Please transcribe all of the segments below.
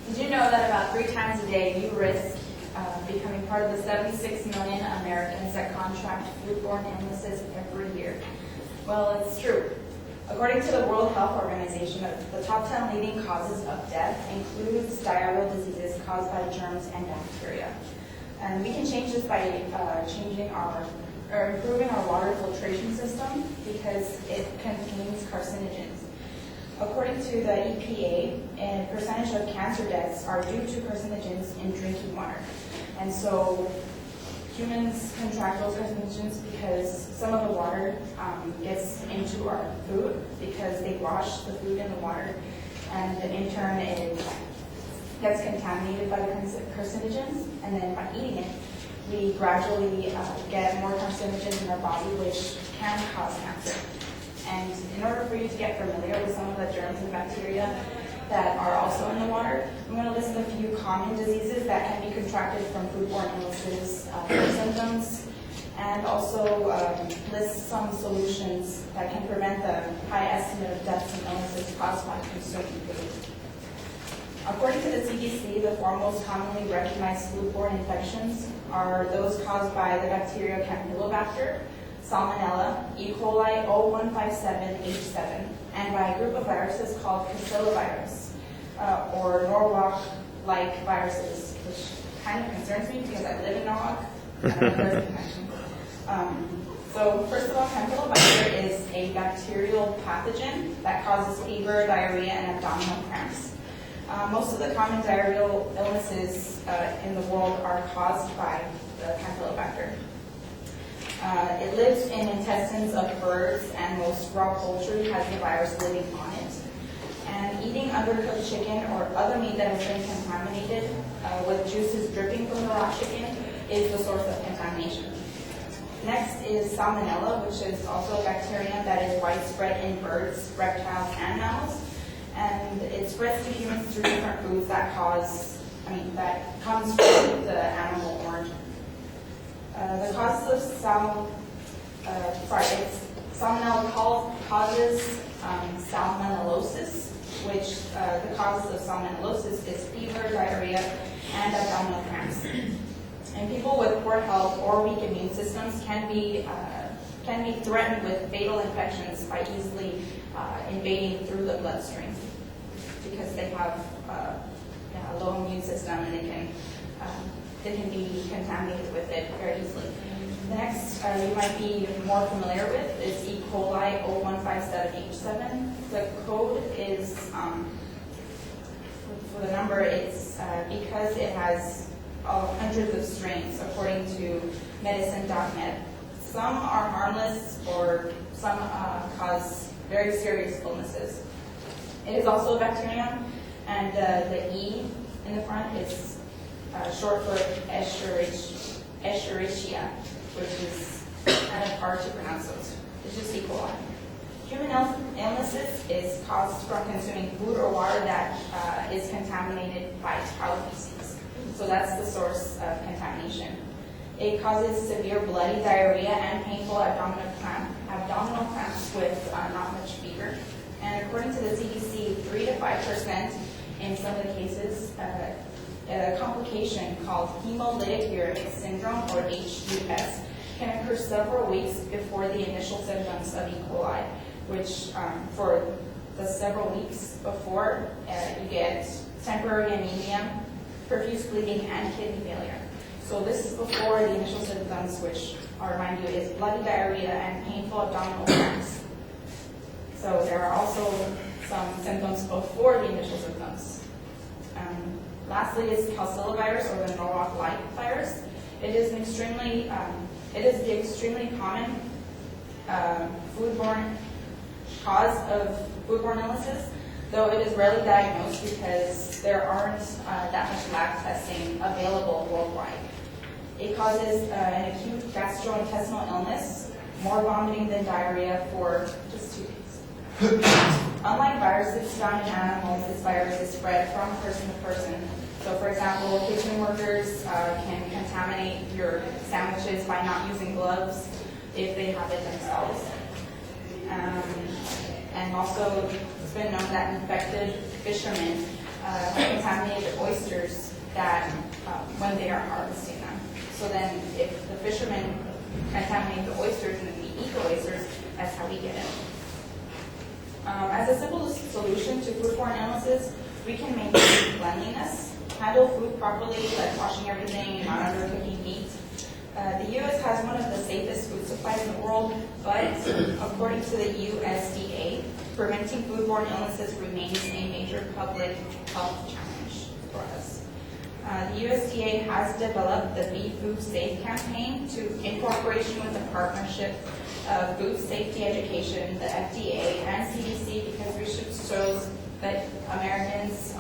Did you know that about 3 times a day you risk becoming part of the 76 million Americans that contract foodborne illnesses every year? Well, it's true. According to the World Health Organization, the top 10 leading causes of death includes diarrheal diseases caused by germs and bacteria. And we can change this by improving our water filtration system because it contains carcinogens. According to the EPA, a percentage of cancer deaths are due to carcinogens in drinking water. And so humans contract those carcinogens because some of the water gets into our food because they wash the food in the water, and in turn it gets contaminated by the carcinogens, and then by eating it, we gradually get more carcinogens in our body, which can cause cancer. And in order for you to get familiar with some of the germs and bacteria that are also in the water, I'm going to list a few common diseases that can be contracted from foodborne illnesses, their symptoms, and also list some solutions that can prevent the high estimate of deaths and illnesses caused by consuming food. According to the CDC, the 4 most commonly recognized foodborne infections are those caused by the bacteria Campylobacter, Salmonella, E. coli 0157H7, and by a group of viruses called Bacillovirus, or Norwalk-like viruses, which kind of concerns me because I live in Norwalk. So first of all, Campylobacter is a bacterial pathogen that causes fever, diarrhea, and abdominal cramps. Most of the common diarrheal illnesses in the world are caused by the Campylobacter. It lives in intestines of birds, and most raw poultry has the virus living on it. And eating undercooked chicken or other meat that has been contaminated with juices dripping from the raw chicken is the source of contamination. Next is Salmonella, which is also a bacterium that is widespread in birds, reptiles, and mammals. And it spreads to humans through different foods that comes from the animal origin. The causes of Salmonella causes salmonellosis, which the causes of salmonellosis is fever, diarrhea, and abdominal cramps. And people with poor health or weak immune systems can be threatened with fatal infections by easily invading through the bloodstream because they have a low immune system, and they can be contaminated with it very easily. Next, you might be more familiar with is E. coli 0157H7. The code is, for the number, it's because it has hundreds of strains, according to medicine.net. Some are harmless, or some cause very serious illnesses. It is also a bacterium, and the E in the front is short for Escherichia, which is kind of hard to pronounce, so it's just E. coli. Human illnesses is caused from consuming food or water that is contaminated by cow feces. So that's the source of contamination. It causes severe bloody diarrhea and painful abdominal cramps with not much fever. And according to the CDC, 3 to 5% in some of the cases, a complication called hemolytic uremic syndrome, or HUS, can occur several weeks before the initial symptoms of E. coli, which for the several weeks before, you get temporary anemia, profuse bleeding, and kidney failure. So this is before the initial symptoms, which I'll remind you is bloody diarrhea and painful abdominal cramps. So there are also some symptoms before the initial symptoms. Lastly is Bacillovirus, or the Norwalk-like virus. It is the extremely common foodborne cause of foodborne illnesses, though it is rarely diagnosed because there aren't that much lab testing available worldwide. It causes an acute gastrointestinal illness, more vomiting than diarrhea for just 2 days. Unlike viruses found in animals, this virus is spread from person to person. So, for example, kitchen workers can contaminate your sandwiches by not using gloves if they have it themselves. And also, it's been known that infected fishermen contaminated oysters that when they are harvesting them. So then if the fishermen contaminate the oysters and then we eat the oysters, that's how we get it. As a simple solution to foodborne illnesses, we can maintain cleanliness, handle food properly, like washing everything, not undercooking meat. The U.S. has one of the safest food supplies in the world, but according to the USDA, preventing foodborne illnesses remains a major public health challenge for us. The USDA has developed the Be Food Safe campaign in cooperation with the Partnership of Food Safety Education, the FDA, and CDC, because research shows that Americans,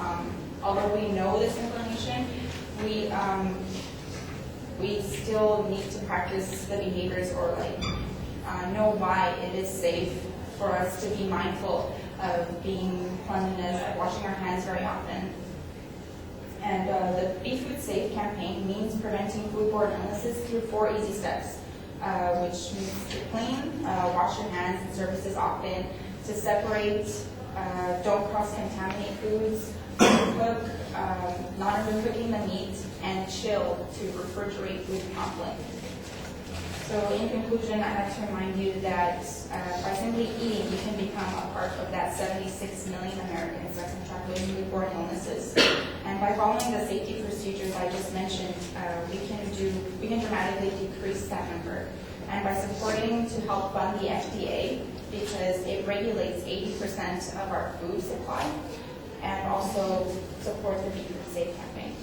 although we know this information, we still need to practice the behaviors or know why it is safe for us to be mindful of being cleanliness, washing our hands very often. And the Be Food Safe campaign means preventing foodborne illnesses through 4 easy steps, which means to clean, wash your hands and surfaces often, to separate, don't cross-contaminate foods, cook, not overcooking the meat, and chill to refrigerate food promptly. So in conclusion, I'd like to remind you that by simply eating, you can become a part of that 76 million Americans that contract with foodborne illnesses. And by following the safety procedures I just mentioned, we can dramatically decrease that number. And by supporting to help fund the FDA, because it regulates 80% of our food supply, and also support the Be Food Safe campaign.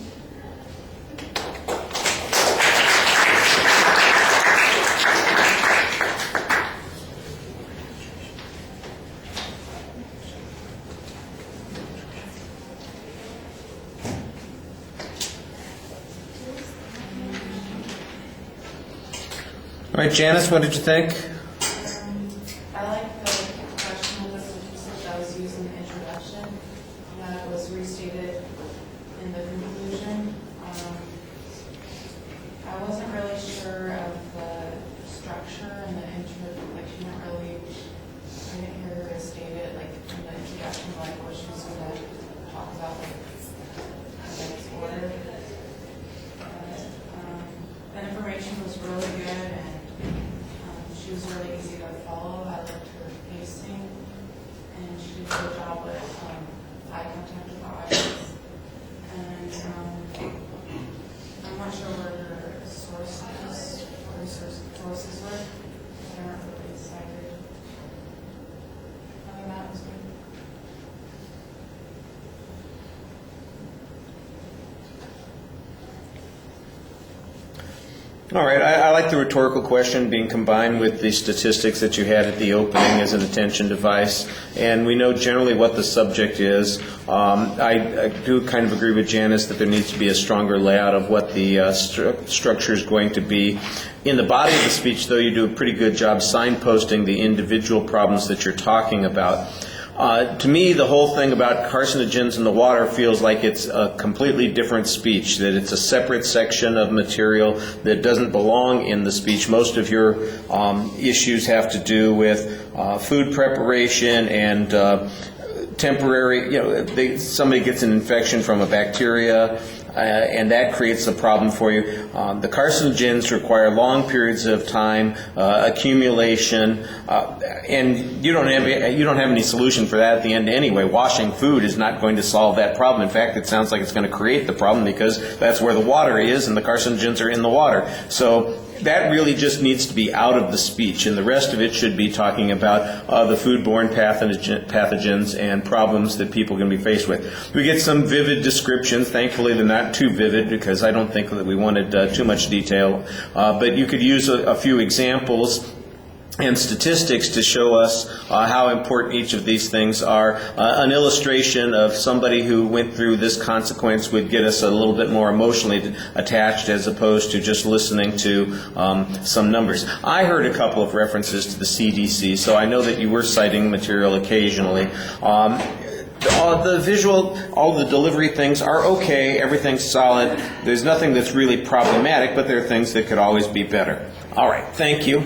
All right, Janice, what did you think? I like the professional statistics that was used in the introduction that was restated in the conclusion. I wasn't really sure of the structure and the I didn't hear her state it like in the introduction, like what she was going to talk about, like its order. The information was really good, and she was really easy to follow. I liked her pacing, and she did a good job with eye contact with the audience. And I'm not sure where her sources were. They weren't really cited. I think that was good. All right, I like the rhetorical question being combined with the statistics that you had at the opening as an attention device, and we know generally what the subject is. I do kind of agree with Janice that there needs to be a stronger layout of what the structure is going to be. In the body of the speech, though, you do a pretty good job signposting the individual problems that you're talking about. To me, the whole thing about carcinogens in the water feels like it's a completely different speech, that it's a separate section of material that doesn't belong in the speech. Most of your issues have to do with food preparation and temporary, somebody gets an infection from a bacteria, and that creates a problem for you. The carcinogens require long periods of time, accumulation, and you don't have any solution for that at the end anyway. Washing food is not going to solve that problem. In fact, it sounds like it's going to create the problem because that's where the water is, and the carcinogens are in the water. So that really just needs to be out of the speech, and the rest of it should be talking about the foodborne pathogens and problems that people can be faced with. We get some vivid descriptions. Thankfully, they're not too vivid because I don't think that we wanted too much detail. But you could use a few examples and statistics to show us how important each of these things are. An illustration of somebody who went through this consequence would get us a little bit more emotionally attached as opposed to just listening to some numbers. I heard a couple of references to the CDC, so I know that you were citing material occasionally. The visual, all the delivery things are okay, everything's solid. There's nothing that's really problematic, but there are things that could always be better. All right, thank you.